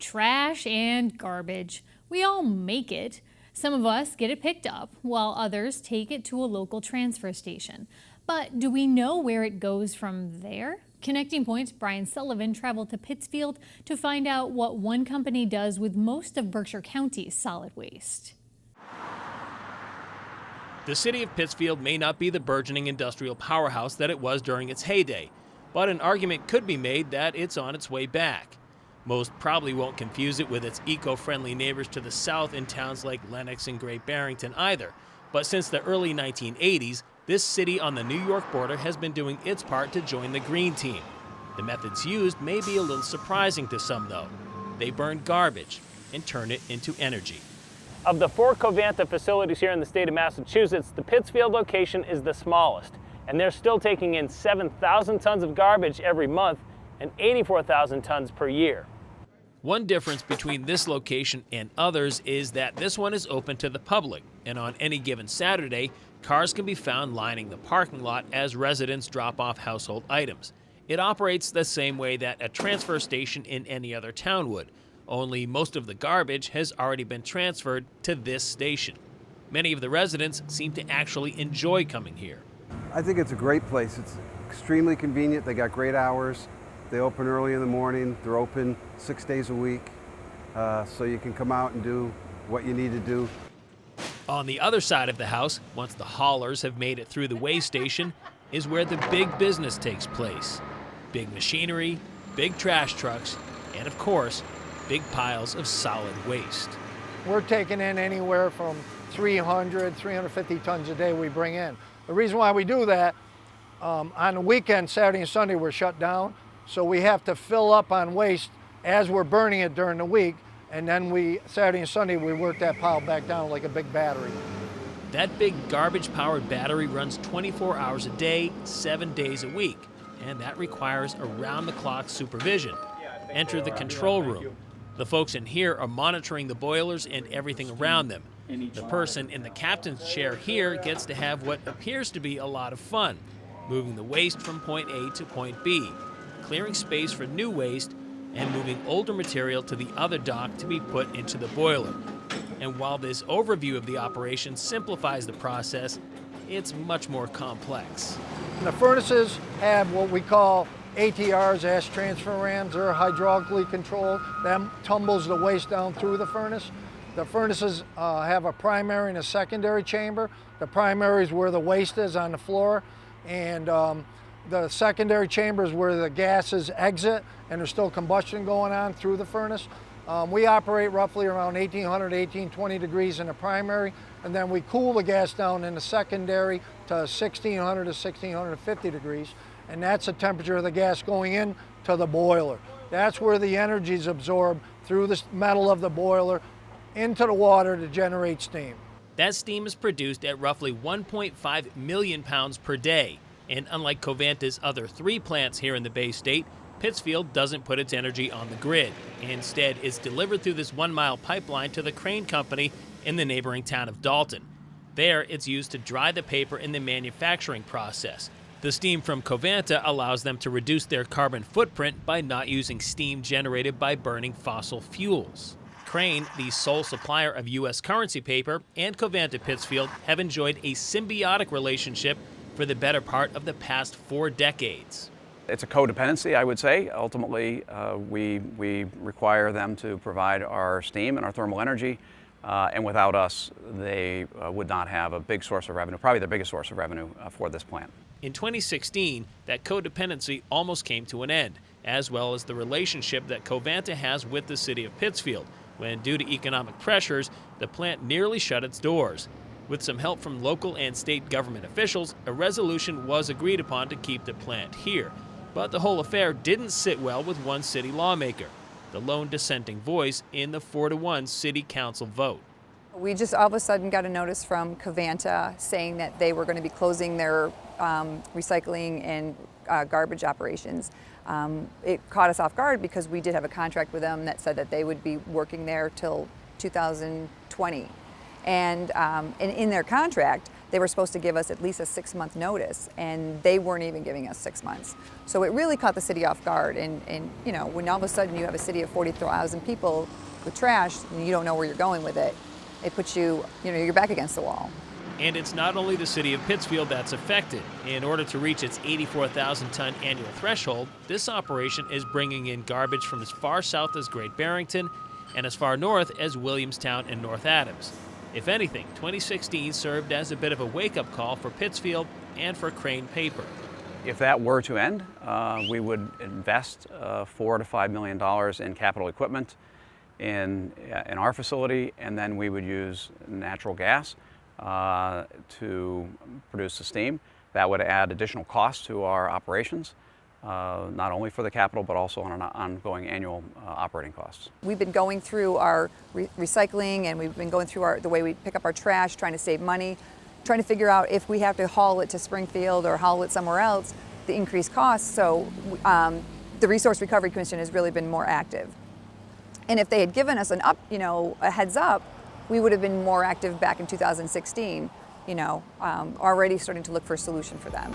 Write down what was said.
trash and garbage. We all make it. Some of us get it picked up, while others take it to a local transfer station. But do we know where it goes from there? Connecting Point's Brian Sullivan traveled to Pittsfield to find out what one company does with most of Berkshire County's solid waste. The city of Pittsfield may not be the burgeoning industrial powerhouse that it was during its heyday, but an argument could be made that it's on its way back. Most probably won't confuse it with its eco-friendly neighbors to the south in towns like Lenox and Great Barrington either. But since the early 1980s, this city on the New York border has been doing its part to join the green team. The methods used may be a little surprising to some, though. They burn garbage and turn it into energy. Of the 4 Covanta facilities here in the state of Massachusetts, the Pittsfield location is the smallest, and they're still taking in 7,000 tons of garbage every month and 84,000 tons per year. One difference between this location and others is that this one is open to the public, and on any given Saturday, cars can be found lining the parking lot as residents drop off household items. It operates the same way that a transfer station in any other town would, only most of the garbage has already been transferred to this station. Many of the residents seem to actually enjoy coming here. I think it's a great place. It's extremely convenient. They got great hours. They open early in the morning. They're open 6 days a week, so you can come out and do what you need to do. On the other side of the house, once the haulers have made it through the weigh station, is where the big business takes place. Big machinery, big trash trucks, and of course, big piles of solid waste. We're taking in anywhere from 300, 350 tons a day we bring in. The reason why we do that, on the weekend, Saturday and Sunday, we're shut down. So we have to fill up on waste as we're burning it during the week. And then Saturday and Sunday, we work that pile back down like a big battery. That big garbage-powered battery runs 24 hours a day, 7 days a week. And that requires around-the-clock supervision. Enter the control room. The folks in here are monitoring the boilers and everything around them. The person in the captain's chair here gets to have what appears to be a lot of fun, moving the waste from point A to point B, clearing space for new waste, and moving older material to the other dock to be put into the boiler. And while this overview of the operation simplifies the process, it's much more complex. The furnaces have what we call ATRs, ash transfer rams. They're hydraulically controlled. That tumbles the waste down through the furnace. The furnaces have a primary and a secondary chamber. The primary is where the waste is on the floor, and the secondary chamber is where the gases exit and there's still combustion going on through the furnace. We operate roughly around 1800 to 1820 degrees in the primary, and then we cool the gas down in the secondary to 1600 to 1650 degrees, and that's the temperature of the gas going in to the boiler. That's where the energy is absorbed through the metal of the boiler into the water to generate steam. That steam is produced at roughly 1.5 million pounds per day. And unlike Covanta's other 3 plants here in the Bay State, Pittsfield doesn't put its energy on the grid. Instead, it's delivered through this 1-mile pipeline to the Crane Company in the neighboring town of Dalton. There, it's used to dry the paper in the manufacturing process. The steam from Covanta allows them to reduce their carbon footprint by not using steam generated by burning fossil fuels. Crane, the sole supplier of U.S. currency paper, and Covanta Pittsfield have enjoyed a symbiotic relationship for the better part of the past 4 decades. It's a codependency, I would say. Ultimately, we require them to provide our steam and our thermal energy, and without us, they would not have a big source of revenue, probably the biggest source of revenue for this plant. In 2016, that codependency almost came to an end, as well as the relationship that Covanta has with the city of Pittsfield, when, due to economic pressures, the plant nearly shut its doors. With some help from local and state government officials, a resolution was agreed upon to keep the plant here. But the whole affair didn't sit well with one city lawmaker, the lone dissenting voice in the 4-1 city council vote. We just all of a sudden got a notice from Covanta saying that they were going to be closing their recycling and garbage operations. It caught us off guard because we did have a contract with them that said that they would be working there till 2020. And in their contract, they were supposed to give us at least a 6-month notice, and they weren't even giving us 6 months. So it really caught the city off guard. And you know, when all of a sudden you have a city of 40,000 people with trash and you don't know where you're going with it, it puts you, you know, you're back against the wall. And it's not only the city of Pittsfield that's affected. In order to reach its 84,000-ton annual threshold, this operation is bringing in garbage from as far south as Great Barrington and as far north as Williamstown and North Adams. If anything, 2016 served as a bit of a wake-up call for Pittsfield and for Crane Paper. If that were to end, we would invest $4 to $5 million in capital equipment in our facility, and then we would use natural gas to produce the steam. That would add additional costs to our operations, not only for the capital, but also on an ongoing annual operating costs. We've been going through our recycling, and we've been going through the way we pick up our trash, trying to save money, trying to figure out if we have to haul it to Springfield or haul it somewhere else, the increased costs. So the Resource Recovery Commission has really been more active. And if they had given us a heads up, we would have been more active back in 2016, already starting to look for a solution for them.